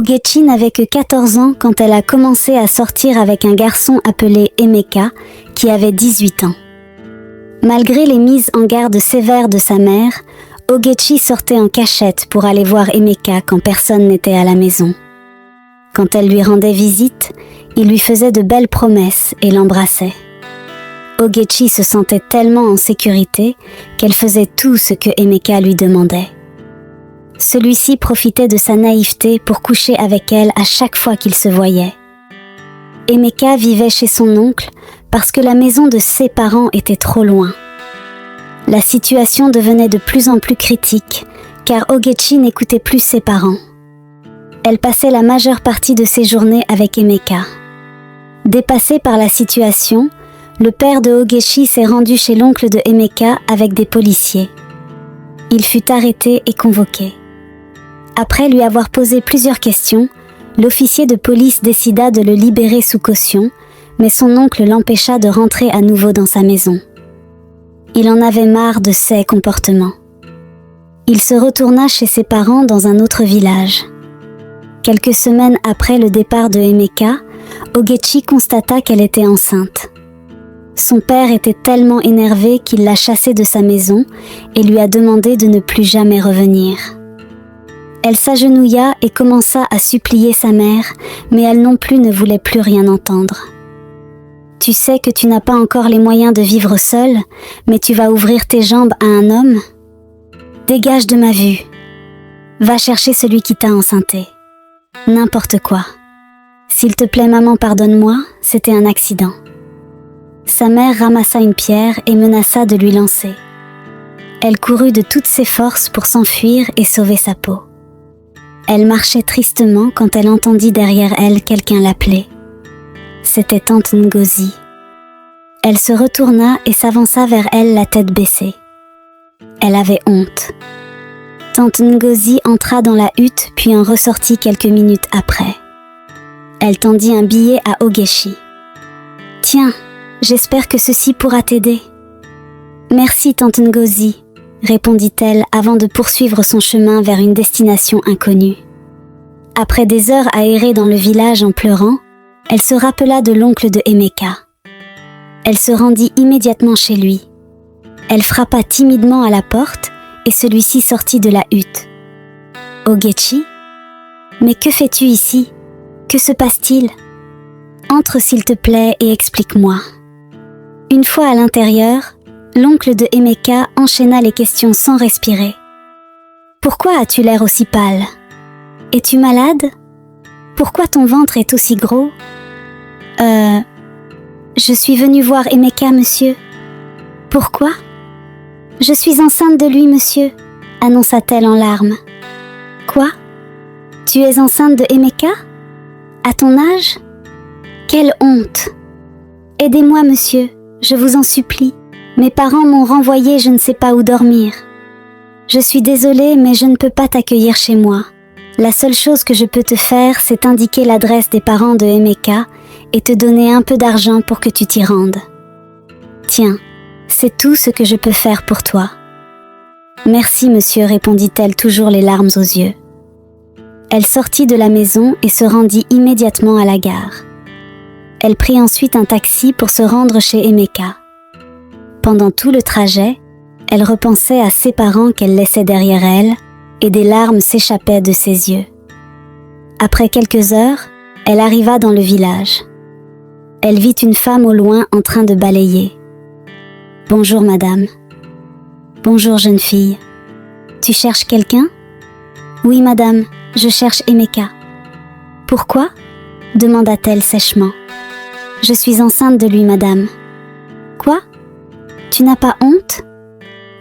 Ogechi n'avait que 14 ans quand elle a commencé à sortir avec un garçon appelé Emeka, qui avait 18 ans. Malgré les mises en garde sévères de sa mère, Ogechi sortait en cachette pour aller voir Emeka quand personne n'était à la maison. Quand elle lui rendait visite, il lui faisait de belles promesses et l'embrassait. Ogechi se sentait tellement en sécurité qu'elle faisait tout ce que Emeka lui demandait. Celui-ci profitait de sa naïveté pour coucher avec elle à chaque fois qu'ils se voyaient. Emeka vivait chez son oncle parce que la maison de ses parents était trop loin. La situation devenait de plus en plus critique car Ogechi n'écoutait plus ses parents. Elle passait la majeure partie de ses journées avec Emeka. Dépassé par la situation, le père de Ogechi s'est rendu chez l'oncle de Emeka avec des policiers. Il fut arrêté et convoqué. Après lui avoir posé plusieurs questions, l'officier de police décida de le libérer sous caution, mais son oncle l'empêcha de rentrer à nouveau dans sa maison. Il en avait marre de ses comportements. Il se retourna chez ses parents dans un autre village. Quelques semaines après le départ de Emeka, Ogechi constata qu'elle était enceinte. Son père était tellement énervé qu'il l'a chassée de sa maison et lui a demandé de ne plus jamais revenir. Elle s'agenouilla et commença à supplier sa mère, mais elle non plus ne voulait plus rien entendre. « Tu sais que tu n'as pas encore les moyens de vivre seule, mais tu vas ouvrir tes jambes à un homme ? Dégage de ma vue. Va chercher celui qui t'a enceinté. N'importe quoi. S'il te plaît, maman, pardonne-moi, c'était un accident. » Sa mère ramassa une pierre et menaça de lui lancer. Elle courut de toutes ses forces pour s'enfuir et sauver sa peau. Elle marchait tristement quand elle entendit derrière elle quelqu'un l'appeler. C'était tante Ngozi. Elle se retourna et s'avança vers elle la tête baissée. Elle avait honte. Tante Ngozi entra dans la hutte puis en ressortit quelques minutes après. Elle tendit un billet à Ogechi. « Tiens, j'espère que ceci pourra t'aider. »« Merci, tante Ngozi, » répondit-elle avant de poursuivre son chemin vers une destination inconnue. Après des heures à errer dans le village en pleurant, elle se rappela de l'oncle de Emeka. Elle se rendit immédiatement chez lui. Elle frappa timidement à la porte et celui-ci sortit de la hutte. « Ogechi ? Mais que fais-tu ici ? Que se passe-t-il ? Entre s'il te plaît et explique-moi. » Une fois à l'intérieur, l'oncle de Emeka enchaîna les questions sans respirer. « Pourquoi as-tu l'air aussi pâle ? Es-tu malade ? Pourquoi ton ventre est aussi gros ? Je suis venue voir Emeka, monsieur. »« Pourquoi ? » ?»« Je suis enceinte de lui, monsieur, » annonça-t-elle en larmes. « Quoi ? Tu es enceinte de Emeka ? À ton âge ? Quelle honte ! Aidez-moi, monsieur, je vous en supplie. Mes parents m'ont renvoyée je ne sais pas où dormir. Je suis désolée, mais je ne peux pas t'accueillir chez moi. La seule chose que je peux te faire, c'est indiquer l'adresse des parents de Emeka et te donner un peu d'argent pour que tu t'y rendes. Tiens, c'est tout ce que je peux faire pour toi. »« Merci, monsieur, » répondit-elle toujours les larmes aux yeux. Elle sortit de la maison et se rendit immédiatement à la gare. Elle prit ensuite un taxi pour se rendre chez Emeka. Pendant tout le trajet, elle repensait à ses parents qu'elle laissait derrière elle et des larmes s'échappaient de ses yeux. Après quelques heures, elle arriva dans le village. Elle vit une femme au loin en train de balayer. « Bonjour, madame. »« Bonjour, jeune fille. Tu cherches quelqu'un ? » ?»« Oui, madame, je cherche Emeka. »« Pourquoi ? » demanda-t-elle sèchement. « Je suis enceinte de lui, madame. »« Quoi ? Tu n'as pas honte ?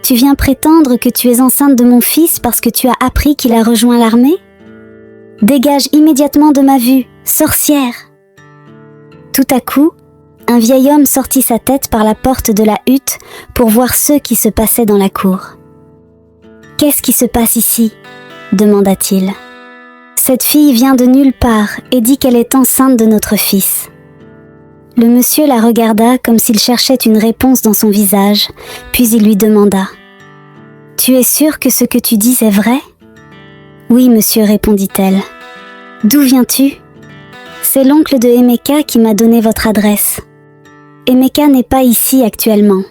Tu viens prétendre que tu es enceinte de mon fils parce que tu as appris qu'il a rejoint l'armée ? Dégage immédiatement de ma vue, sorcière !» Tout à coup, un vieil homme sortit sa tête par la porte de la hutte pour voir ce qui se passait dans la cour. « Qu'est-ce qui se passe ici ? » demanda-t-il. « Cette fille vient de nulle part et dit qu'elle est enceinte de notre fils. » Le monsieur la regarda comme s'il cherchait une réponse dans son visage, puis il lui demanda « Tu es sûr que ce que tu dis est vrai ? » « Oui, monsieur, » répondit-elle. D'où viens-tu ? C'est l'oncle de Emeka qui m'a donné votre adresse. Emeka n'est pas ici actuellement.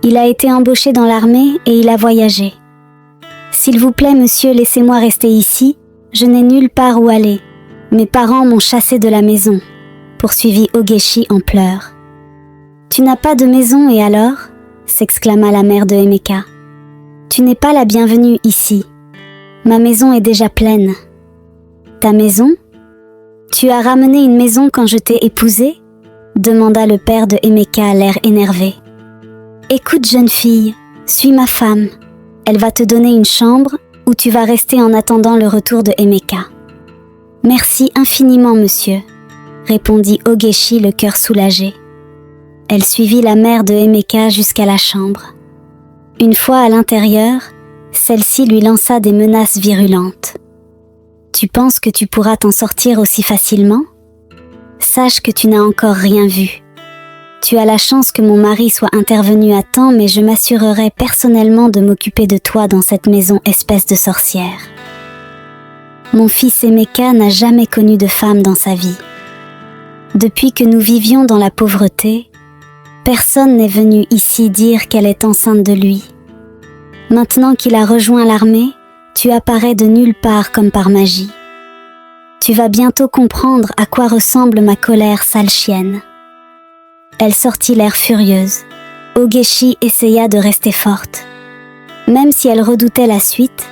Il a été embauché dans l'armée et il a voyagé. S'il vous plaît, monsieur, laissez-moi rester ici. Je n'ai nulle part où aller. Mes parents m'ont chassé de la maison, poursuivit Ogechi en pleurs. Tu n'as pas de maison et alors ? S'exclama la mère de Emeka. Tu n'es pas la bienvenue ici. Ma maison est déjà pleine. Ta maison ? Tu as ramené une maison quand je t'ai épousée ? Demanda le père de Emeka à l'air énervé. Écoute, jeune fille, suis ma femme. Elle va te donner une chambre où tu vas rester en attendant le retour de Emeka. Merci infiniment, monsieur, répondit Ogechi le cœur soulagé. Elle suivit la mère de Emeka jusqu'à la chambre. Une fois à l'intérieur, celle-ci lui lança des menaces virulentes. Tu penses que tu pourras t'en sortir aussi facilement ? Sache que tu n'as encore rien vu. Tu as la chance que mon mari soit intervenu à temps, mais je m'assurerai personnellement de m'occuper de toi dans cette maison, espèce de sorcière. Mon fils Emeka n'a jamais connu de femme dans sa vie. Depuis que nous vivions dans la pauvreté, personne n'est venu ici dire qu'elle est enceinte de lui. Maintenant qu'il a rejoint l'armée, tu apparais de nulle part comme par magie. Tu vas bientôt comprendre à quoi ressemble ma colère, sale chienne. Elle sortit l'air furieuse. Ogechi essaya de rester forte. Même si elle redoutait la suite,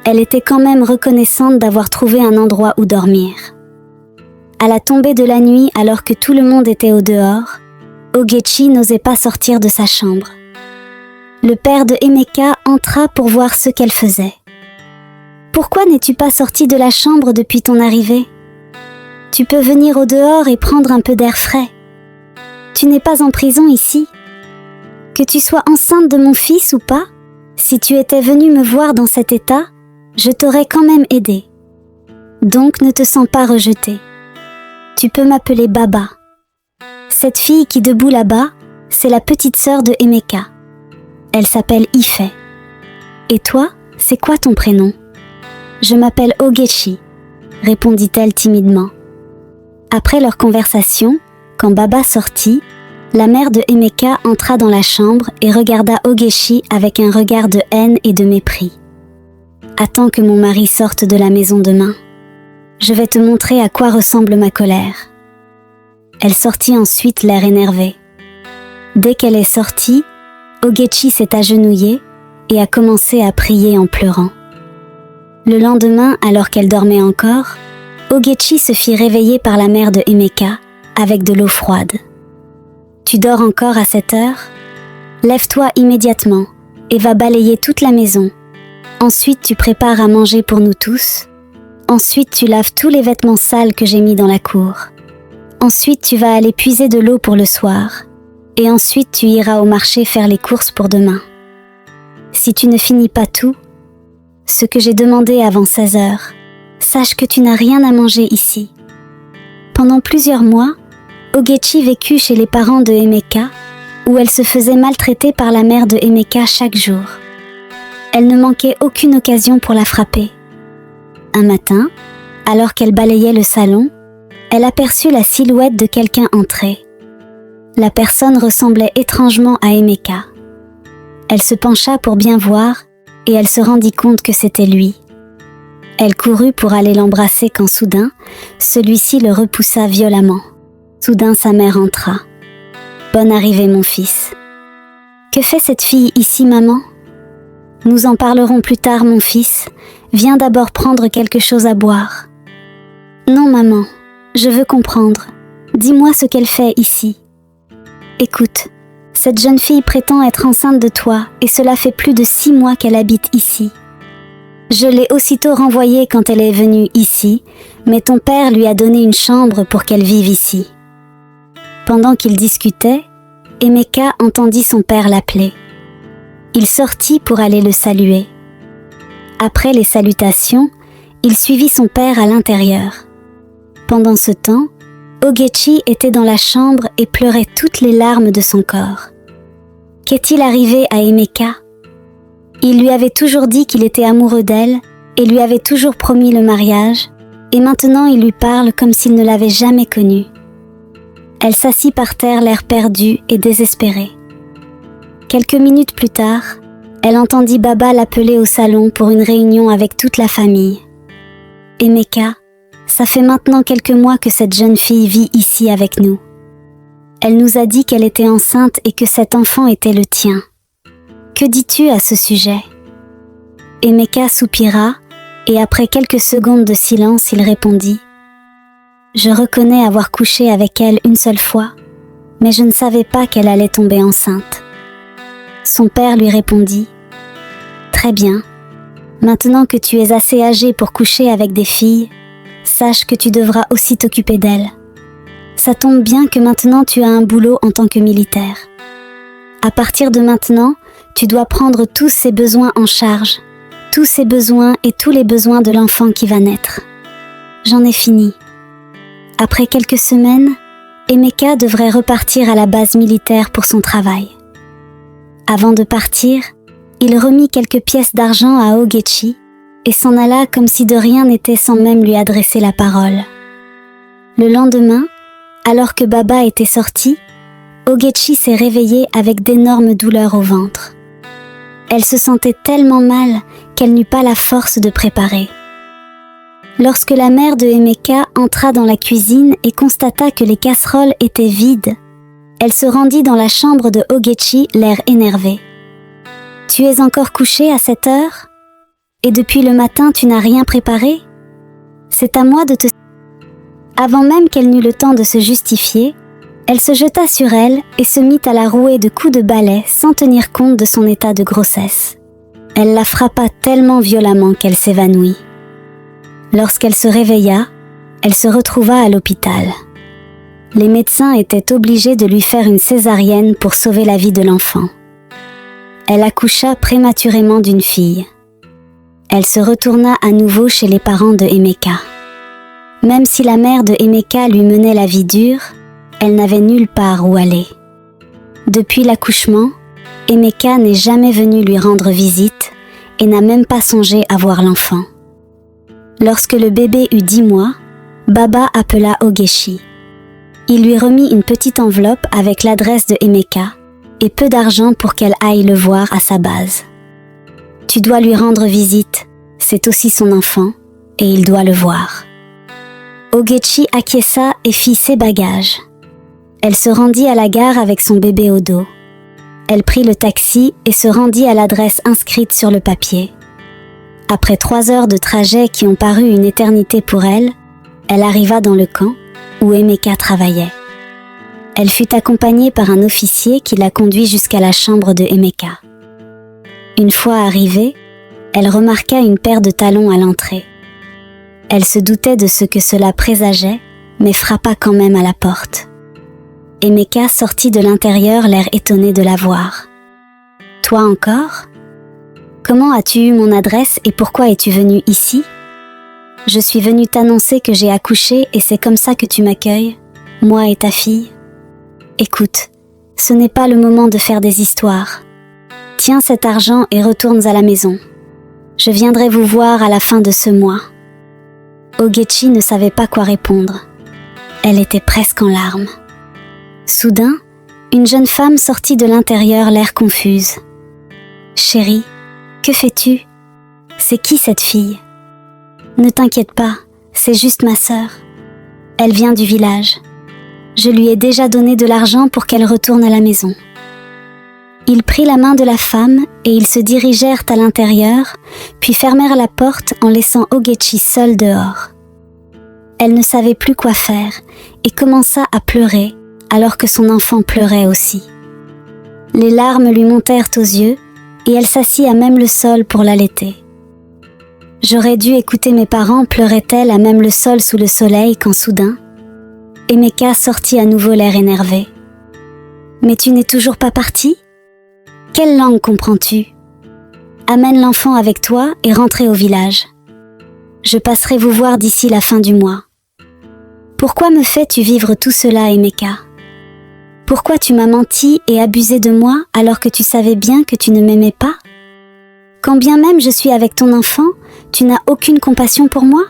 elle était quand même reconnaissante d'avoir trouvé un endroit où dormir. À la tombée de la nuit, alors que tout le monde était au dehors, Ogechi n'osait pas sortir de sa chambre. Le père de Emeka entra pour voir ce qu'elle faisait. « Pourquoi n'es-tu pas sortie de la chambre depuis ton arrivée ? Tu peux venir au dehors et prendre un peu d'air frais. Tu n'es pas en prison ici. Que tu sois enceinte de mon fils ou pas, si tu étais venue me voir dans cet état, je t'aurais quand même aidé. Donc ne te sens pas rejetée. Tu peux m'appeler Baba. Cette fille qui debout là-bas, c'est la petite sœur de Emeka. Elle s'appelle Ife. Et toi, c'est quoi ton prénom ? Je m'appelle Ogechi, répondit-elle timidement. Après leur conversation, quand Baba sortit, la mère de Emeka entra dans la chambre et regarda Ogechi avec un regard de haine et de mépris. « Attends que mon mari sorte de la maison demain. Je vais te montrer à quoi ressemble ma colère. » Elle sortit ensuite l'air énervé. Dès qu'elle est sortie, Ogechi s'est agenouillée et a commencé à prier en pleurant. Le lendemain, alors qu'elle dormait encore, Ogechi se fit réveiller par la mère de Emeka avec de l'eau froide. « Tu dors encore à cette heure ? Lève-toi immédiatement et va balayer toute la maison. Ensuite, tu prépares à manger pour nous tous. Ensuite, tu laves tous les vêtements sales que j'ai mis dans la cour. Ensuite, tu vas aller puiser de l'eau pour le soir. Et ensuite, tu iras au marché faire les courses pour demain. Si tu ne finis pas tout, ce que j'ai demandé avant 16 heures, sache que tu n'as rien à manger ici. » Pendant plusieurs mois, Ogechi vécut chez les parents de Emeka, où elle se faisait maltraiter par la mère de Emeka chaque jour. Elle ne manquait aucune occasion pour la frapper. Un matin, alors qu'elle balayait le salon, elle aperçut la silhouette de quelqu'un entrer. La personne ressemblait étrangement à Emeka. Elle se pencha pour bien voir et elle se rendit compte que c'était lui. Elle courut pour aller l'embrasser quand soudain, celui-ci le repoussa violemment. Soudain, sa mère entra. « Bonne arrivée, mon fils. »« Que fait cette fille ici, maman ? » ?»« Nous en parlerons plus tard, mon fils. Viens d'abord prendre quelque chose à boire. »« Non, maman, je veux comprendre. Dis-moi ce qu'elle fait ici. » « Écoute, cette jeune fille prétend être enceinte de toi et cela fait plus de 6 mois qu'elle habite ici. Je l'ai aussitôt renvoyée quand elle est venue ici, mais ton père lui a donné une chambre pour qu'elle vive ici. » Pendant qu'ils discutaient, Emeka entendit son père l'appeler. Il sortit pour aller le saluer. Après les salutations, il suivit son père à l'intérieur. Pendant ce temps, Ogechi était dans la chambre et pleurait toutes les larmes de son corps. Qu'est-il arrivé à Emeka ? Il lui avait toujours dit qu'il était amoureux d'elle et lui avait toujours promis le mariage, et maintenant il lui parle comme s'il ne l'avait jamais connu. Elle s'assit par terre, l'air perdu et désespéré. Quelques minutes plus tard, elle entendit Baba l'appeler au salon pour une réunion avec toute la famille. « Emeka, ça fait maintenant quelques mois que cette jeune fille vit ici avec nous. Elle nous a dit qu'elle était enceinte et que cet enfant était le tien. Que dis-tu à ce sujet ?» Emeka soupira et après quelques secondes de silence, il répondit « Je reconnais avoir couché avec elle une seule fois, mais je ne savais pas qu'elle allait tomber enceinte. » Son père lui répondit « Très bien, maintenant que tu es assez âgé pour coucher avec des filles, sache que tu devras aussi t'occuper d'elles. Ça tombe bien que maintenant tu as un boulot en tant que militaire. À partir de maintenant, tu dois prendre tous ses besoins en charge, tous ses besoins et tous les besoins de l'enfant qui va naître. J'en ai fini. » Après quelques semaines, Emeka devrait repartir à la base militaire pour son travail. Avant de partir, il remit quelques pièces d'argent à Ogechi et s'en alla comme si de rien n'était sans même lui adresser la parole. Le lendemain, alors que Baba était sorti, Ogechi s'est réveillée avec d'énormes douleurs au ventre. Elle se sentait tellement mal qu'elle n'eut pas la force de préparer. Lorsque la mère de Emeka entra dans la cuisine et constata que les casseroles étaient vides, elle se rendit dans la chambre de Ogechi, l'air énervé. « Tu es encore couché à cette heure ? Et depuis le matin tu n'as rien préparé ? C'est à moi de te... » Avant même qu'elle n'eût le temps de se justifier, elle se jeta sur elle et se mit à la rouer de coups de balai sans tenir compte de son état de grossesse. Elle la frappa tellement violemment qu'elle s'évanouit. Lorsqu'elle se réveilla, elle se retrouva à l'hôpital. Les médecins étaient obligés de lui faire une césarienne pour sauver la vie de l'enfant. Elle accoucha prématurément d'une fille. Elle se retourna à nouveau chez les parents de Emeka. Même si la mère de Emeka lui menait la vie dure, elle n'avait nulle part où aller. Depuis l'accouchement, Emeka n'est jamais venu lui rendre visite et n'a même pas songé à voir l'enfant. Lorsque le bébé eut 10 mois, Baba appela Ogechi. Il lui remit une petite enveloppe avec l'adresse de Emeka et peu d'argent pour qu'elle aille le voir à sa base. « Tu dois lui rendre visite, c'est aussi son enfant, et il doit le voir. » Ogechi acquiesça et fit ses bagages. Elle se rendit à la gare avec son bébé au dos. Elle prit le taxi et se rendit à l'adresse inscrite sur le papier. Après 3 heures de trajet qui ont paru une éternité pour elle, elle arriva dans le camp où Emeka travaillait. Elle fut accompagnée par un officier qui la conduit jusqu'à la chambre de Emeka. Une fois arrivée, elle remarqua une paire de talons à l'entrée. Elle se doutait de ce que cela présageait, mais frappa quand même à la porte. Emeka sortit de l'intérieur, l'air étonné de la voir. « Toi encore ? Comment as-tu eu mon adresse et pourquoi es-tu venue ici ? Je suis venue t'annoncer que j'ai accouché et c'est comme ça que tu m'accueilles, moi et ta fille. Écoute, ce n'est pas le moment de faire des histoires. Tiens cet argent et retourne à la maison. Je viendrai vous voir à la fin de ce mois. » Ogechi ne savait pas quoi répondre. Elle était presque en larmes. Soudain, une jeune femme sortit de l'intérieur, l'air confuse. « Chérie, que fais-tu ? C'est qui cette fille ? Ne t'inquiète pas, c'est juste ma sœur. Elle vient du village. Je lui ai déjà donné de l'argent pour qu'elle retourne à la maison. » Il prit la main de la femme et ils se dirigèrent à l'intérieur, puis fermèrent la porte en laissant Ogechi seule dehors. Elle ne savait plus quoi faire et commença à pleurer alors que son enfant pleurait aussi. Les larmes lui montèrent aux yeux et elle s'assit à même le sol pour l'allaiter. « J'aurais dû écouter mes parents » pleurait-elle à même le sol sous le soleil quand soudain, Emeka sortit à nouveau l'air énervé. « Mais tu n'es toujours pas partie ? Quelle langue comprends-tu ? Amène l'enfant avec toi et rentrez au village. Je passerai vous voir d'ici la fin du mois. Pourquoi me fais-tu vivre tout cela, Emeka ? Pourquoi tu m'as menti et abusé de moi alors que tu savais bien que tu ne m'aimais pas ? Quand bien même je suis avec ton enfant, tu n'as aucune compassion pour moi ?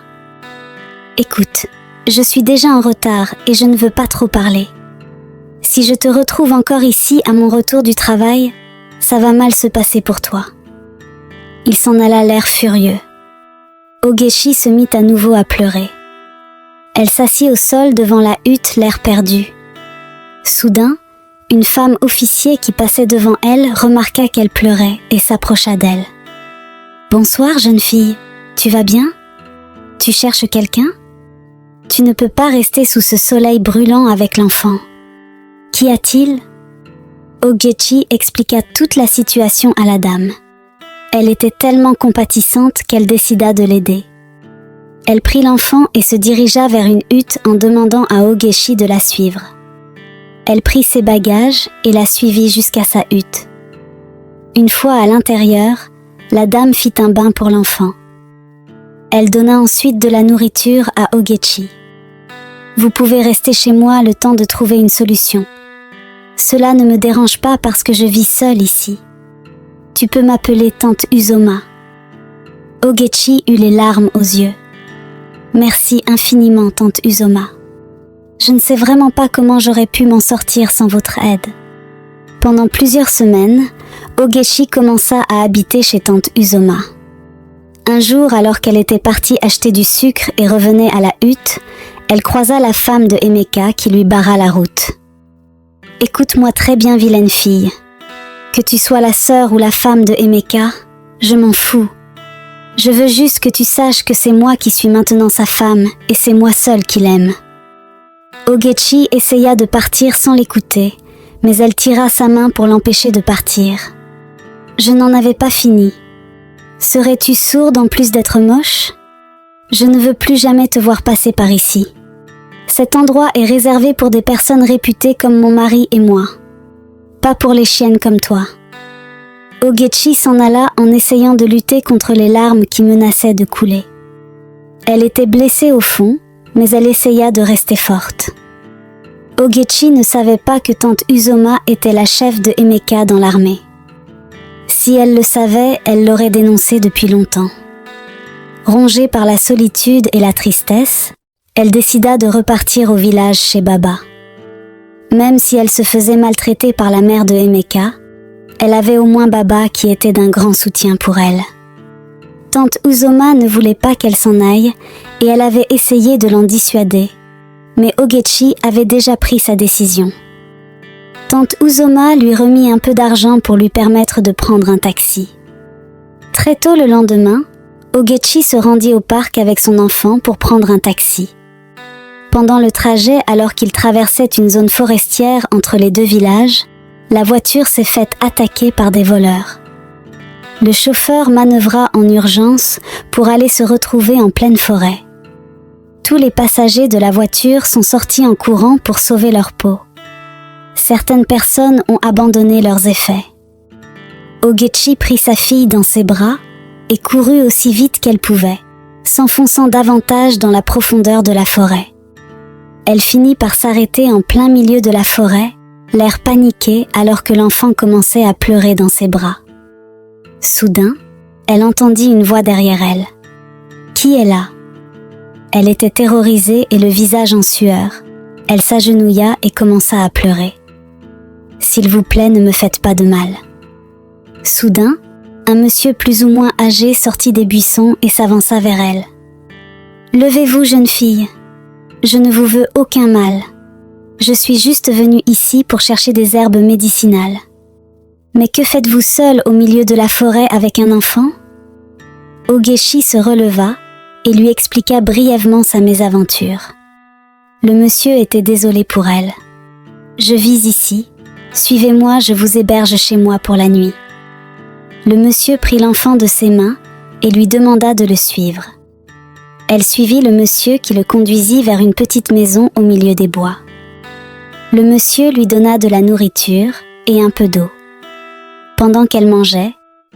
Écoute, je suis déjà en retard et je ne veux pas trop parler. Si je te retrouve encore ici à mon retour du travail, ça va mal se passer pour toi. » Il s'en alla l'air furieux. Ogechi se mit à nouveau à pleurer. Elle s'assit au sol devant la hutte, l'air perdu. Soudain, une femme officier qui passait devant elle remarqua qu'elle pleurait et s'approcha d'elle. « Bonsoir, jeune fille. Tu vas bien? Tu cherches quelqu'un? Tu ne peux pas rester sous ce soleil brûlant avec l'enfant. Qu'y a-t-il » Ogechi expliqua toute la situation à la dame. Elle était tellement compatissante qu'elle décida de l'aider. Elle prit l'enfant et se dirigea vers une hutte en demandant à Ogechi de la suivre. Elle prit ses bagages et la suivit jusqu'à sa hutte. Une fois à l'intérieur, la dame fit un bain pour l'enfant. Elle donna ensuite de la nourriture à Ogechi. « Vous pouvez rester chez moi le temps de trouver une solution. Cela ne me dérange pas parce que je vis seule ici. Tu peux m'appeler tante Uzoma. » Ogechi eut les larmes aux yeux. « Merci infiniment, tante Uzoma. Je ne sais vraiment pas comment j'aurais pu m'en sortir sans votre aide. » Pendant plusieurs semaines, Ogechi commença à habiter chez tante Uzoma. Un jour, alors qu'elle était partie acheter du sucre et revenait à la hutte, elle croisa la femme de Emeka qui lui barra la route. « Écoute-moi très bien, vilaine fille. Que tu sois la sœur ou la femme de Emeka, je m'en fous. Je veux juste que tu saches que c'est moi qui suis maintenant sa femme et c'est moi seule qui l'aime. » Ogechi essaya de partir sans l'écouter, mais elle tira sa main pour l'empêcher de partir. Je n'en avais pas fini. Serais-tu sourde en plus d'être moche? Je ne veux plus jamais te voir passer par ici. Cet endroit est réservé pour des personnes réputées comme mon mari et moi. Pas pour les chiennes comme toi. Ogechi s'en alla en essayant de lutter contre les larmes qui menaçaient de couler. Elle était blessée au fond, mais elle essaya de rester forte. Ogechi ne savait pas que tante Uzoma était la chef de Emeka dans l'armée. Si elle le savait, elle l'aurait dénoncé depuis longtemps. Rongée par la solitude et la tristesse, elle décida de repartir au village chez Baba. Même si elle se faisait maltraiter par la mère de Emeka, elle avait au moins Baba qui était d'un grand soutien pour elle. Tante Uzoma ne voulait pas qu'elle s'en aille et elle avait essayé de l'en dissuader, mais Ogechi avait déjà pris sa décision. Tante Uzoma lui remit un peu d'argent pour lui permettre de prendre un taxi. Très tôt le lendemain, Ogechi se rendit au parc avec son enfant pour prendre un taxi. Pendant le trajet, alors qu'il traversait une zone forestière entre les deux villages, la voiture s'est faite attaquer par des voleurs. Le chauffeur manœuvra en urgence pour aller se retrouver en pleine forêt. Tous les passagers de la voiture sont sortis en courant pour sauver leur peau. Certaines personnes ont abandonné leurs effets. Ogechi prit sa fille dans ses bras et courut aussi vite qu'elle pouvait, s'enfonçant davantage dans la profondeur de la forêt. Elle finit par s'arrêter en plein milieu de la forêt, l'air paniqué alors que l'enfant commençait à pleurer dans ses bras. Soudain, elle entendit une voix derrière elle. « Qui est là ?» Elle était terrorisée et le visage en sueur. Elle s'agenouilla et commença à pleurer. « S'il vous plaît, ne me faites pas de mal. » Soudain, un monsieur plus ou moins âgé sortit des buissons et s'avança vers elle. « Levez-vous, jeune fille. Je ne vous veux aucun mal. Je suis juste venue ici pour chercher des herbes médicinales. Mais que faites-vous seule au milieu de la forêt avec un enfant ?» Ogechi se releva et lui expliqua brièvement sa mésaventure. Le monsieur était désolé pour elle. « Je vis ici. Suivez-moi, je vous héberge chez moi pour la nuit. » Le monsieur prit l'enfant de ses mains et lui demanda de le suivre. Elle suivit le monsieur qui le conduisit vers une petite maison au milieu des bois. Le monsieur lui donna de la nourriture et un peu d'eau. Pendant qu'elle mangeait,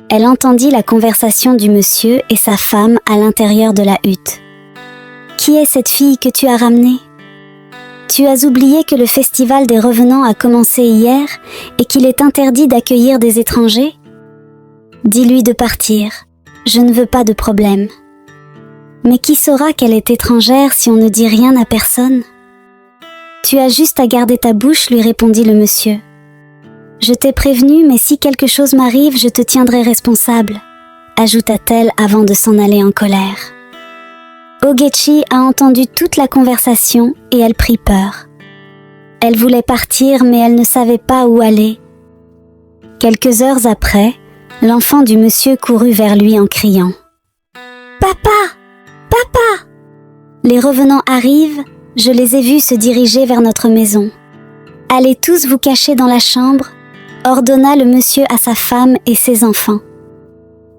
elle entendit la conversation du monsieur et sa femme à l'intérieur de la hutte. « Qui est cette fille que tu as ramenée ? Tu as oublié que le festival des revenants a commencé hier et qu'il est interdit d'accueillir des étrangers ? Dis-lui de partir, je ne veux pas de problème. » Mais qui saura qu'elle est étrangère si on ne dit rien à personne ? Tu as juste à garder ta bouche, lui répondit le monsieur. Je t'ai prévenu, mais si quelque chose m'arrive, je te tiendrai responsable, ajouta-t-elle avant de s'en aller en colère. Ogechi a entendu toute la conversation et elle prit peur. Elle voulait partir, mais elle ne savait pas où aller. Quelques heures après, l'enfant du monsieur courut vers lui en criant « Papa! Papa !» Les revenants arrivent, je les ai vus se diriger vers notre maison. « Allez tous vous cacher dans la chambre » ordonna le monsieur à sa femme et ses enfants.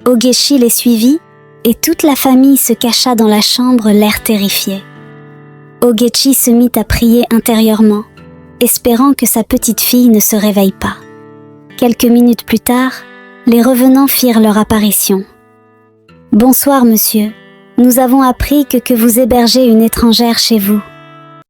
Ogechi les suivit et toute la famille se cacha dans la chambre, l'air terrifié. Ogechi se mit à prier intérieurement, espérant que sa petite fille ne se réveille pas. Quelques minutes plus tard, les revenants firent leur apparition. « Bonsoir, monsieur. Nous avons appris que vous hébergez une étrangère chez vous.